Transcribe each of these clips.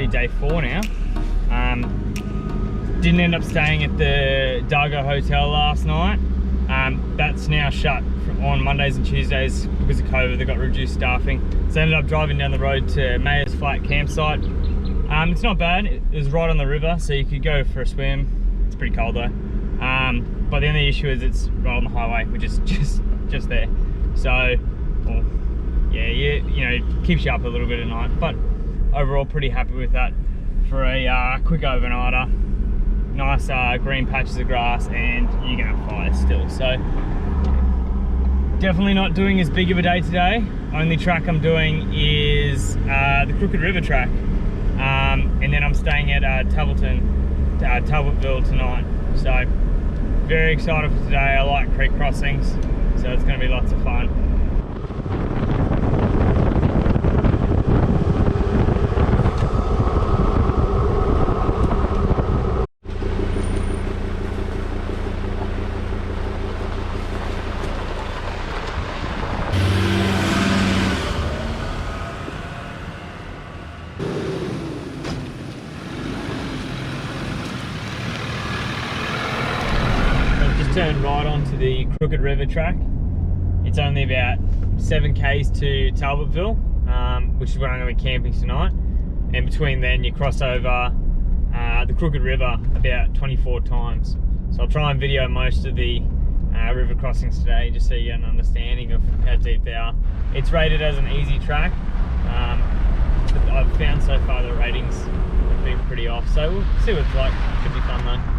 day 4 now. Didn't end up staying at the Dargo Hotel last night. That's now shut on Mondays and Tuesdays because of COVID. They've got reduced staffing. So I ended up driving down the road to Meyers Flat Campsite. It's not bad. It was right on the river, so you could go for a swim. It's pretty cold though. But the only issue is it's right on the highway, which is just there. So, well, yeah, you know, keeps you up a little bit at night. But overall, pretty happy with that for a quick overnighter. Nice green patches of grass, and you can have fire still. So definitely not doing as big of a day today. Only track I'm doing is the Crooked River track, and then I'm staying at Talbertville tonight. So very excited for today. I like creek crossings, so it's going to be lots of fun. Turned right onto the Crooked River track. It's only about 7 k's to Talbotville, which is where I'm going to be camping tonight. And between then, you cross over the Crooked River about 24 times. So I'll try and video most of the river crossings today, just so you get an understanding of how deep they are. It's rated as an easy track, but I've found so far the ratings have been pretty off. So we'll see what it's like. Should be fun though.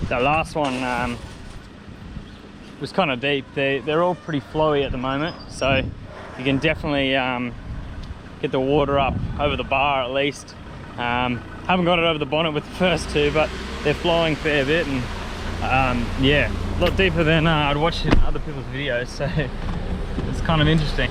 The last one was kind of deep. They're all pretty flowy at the moment, so you can definitely get the water up over the bar at least. Haven't got it over the bonnet with the first two, but they're flowing a fair bit, and yeah, a lot deeper than I'd watched in other people's videos, so it's kind of interesting.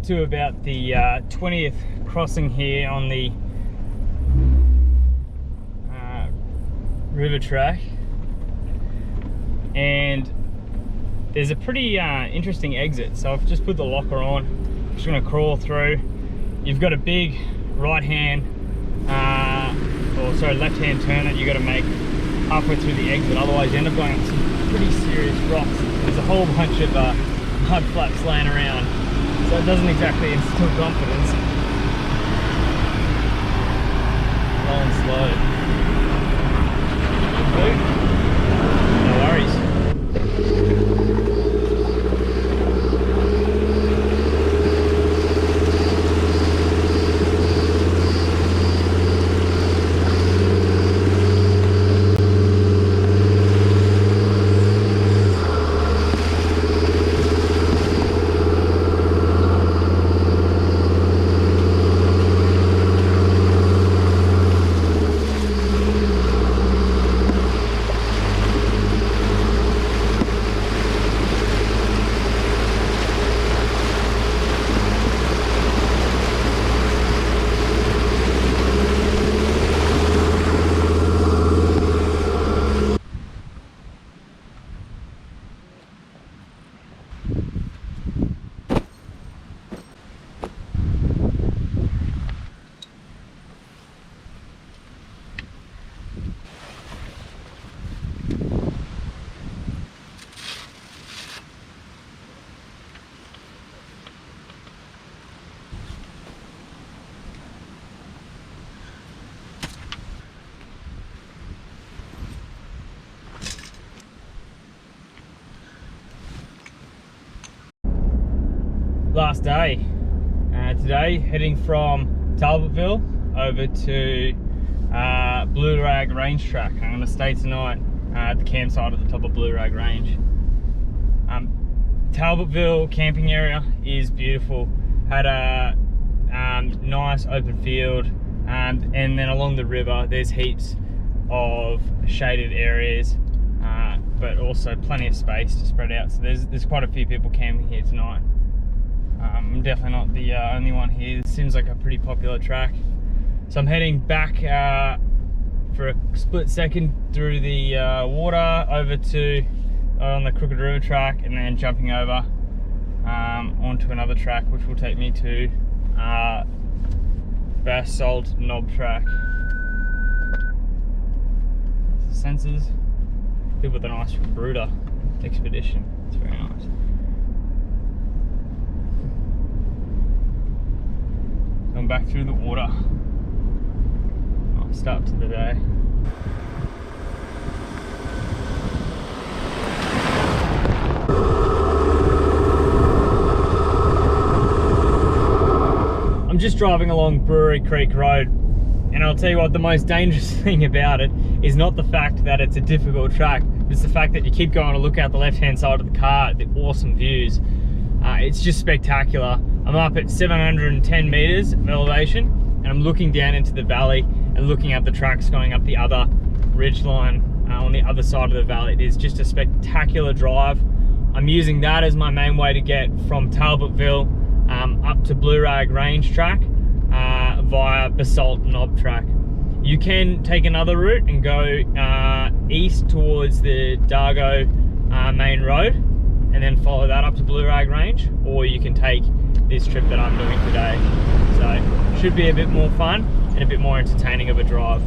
up to about the 20th crossing here on the river track, and there's a pretty interesting exit. So I've just put the locker on. I'm just going to crawl through. You've got a big right hand, or sorry, left hand turn that you got to make halfway through the exit, otherwise you end up going up some pretty serious rocks. There's a whole bunch of mud flaps laying around, so it doesn't exactly instill confidence. Rolling slow. No worries. Last day. Today heading from Talbertville over to Blue Rag Range Track. I'm going to stay tonight at the campsite at the top of Blue Rag Range. Talbertville camping area is beautiful. Had a nice open field, and then along the river there's heaps of shaded areas, but also plenty of space to spread out. So there's quite a few people camping here tonight. I'm definitely not the only one here. It seems like a pretty popular track. So I'm heading back for a split second through the water over to on the Crooked River track, and then jumping over onto another track which will take me to Basalt Knob track. Sensors, good with a nice brooder expedition. It's very nice. Going back through the water. Nice start to the day. I'm just driving along Brewery Creek Road, and I'll tell you what, the most dangerous thing about it is not the fact that it's a difficult track, it's the fact that you keep going to look out the left hand side of the car at the awesome views. It's just spectacular. I'm up at 710 meters of elevation, and I'm looking down into the valley and looking at the tracks going up the other ridge line on the other side of the valley. It is just a spectacular drive. I'm using that as my main way to get from Talbertville up to Blue Rag Range track via Basalt Knob track. You can take another route and go east towards the Dargo main road and then follow that up to Blue Rag Range, or you can take this trip that I'm doing today. So should be a bit more fun and a bit more entertaining of a drive.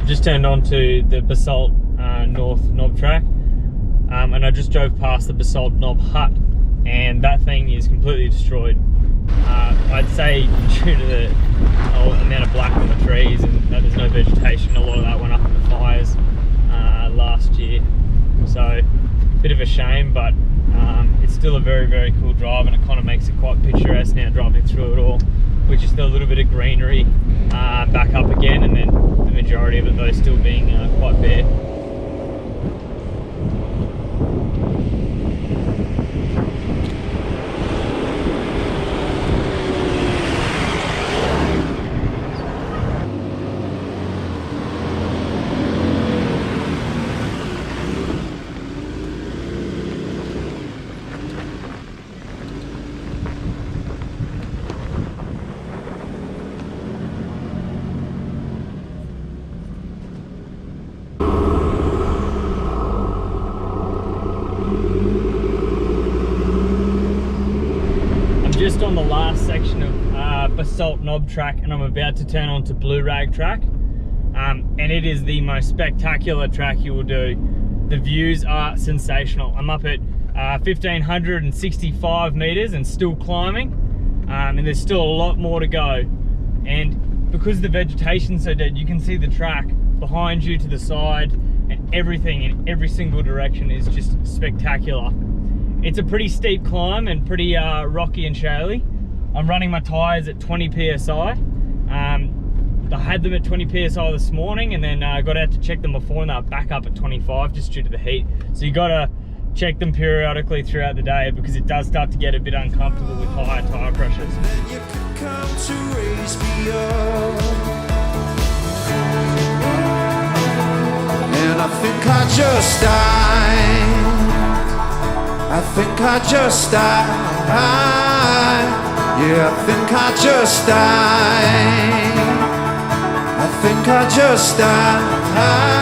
Just turned onto the Basalt North Knob track, and I just drove past the Basalt Knob hut, and that thing is completely destroyed. I'd say due to the amount of black on the trees and that there's no vegetation, a lot of that went up in the fires last year. So bit of a shame, but it's still a very, very cool drive, and it kind of makes it quite picturesque now driving through it all, which is still a little bit of greenery back up again, and then the majority of it though still being quite bare. on the last section of Basalt Knob track, and I'm about to turn on to Blue Rag track. And it is the most spectacular track you will do. The views are sensational. I'm up at 1,565 meters and still climbing, and there's still a lot more to go. And because the vegetation's so dead, you can see the track behind you, to the side, and everything in every single direction is just spectacular. It's a pretty steep climb and pretty rocky and shaly. I'm running my tires at 20 psi. I had them at 20 psi this morning, and then I got out to check them before, and they were back up at 25 just due to the heat. So you gotta check them periodically throughout the day, because it does start to get a bit uncomfortable with higher tire pressures. And I think I just died. I think I just died. Yeah, I think I just died. I think I just died.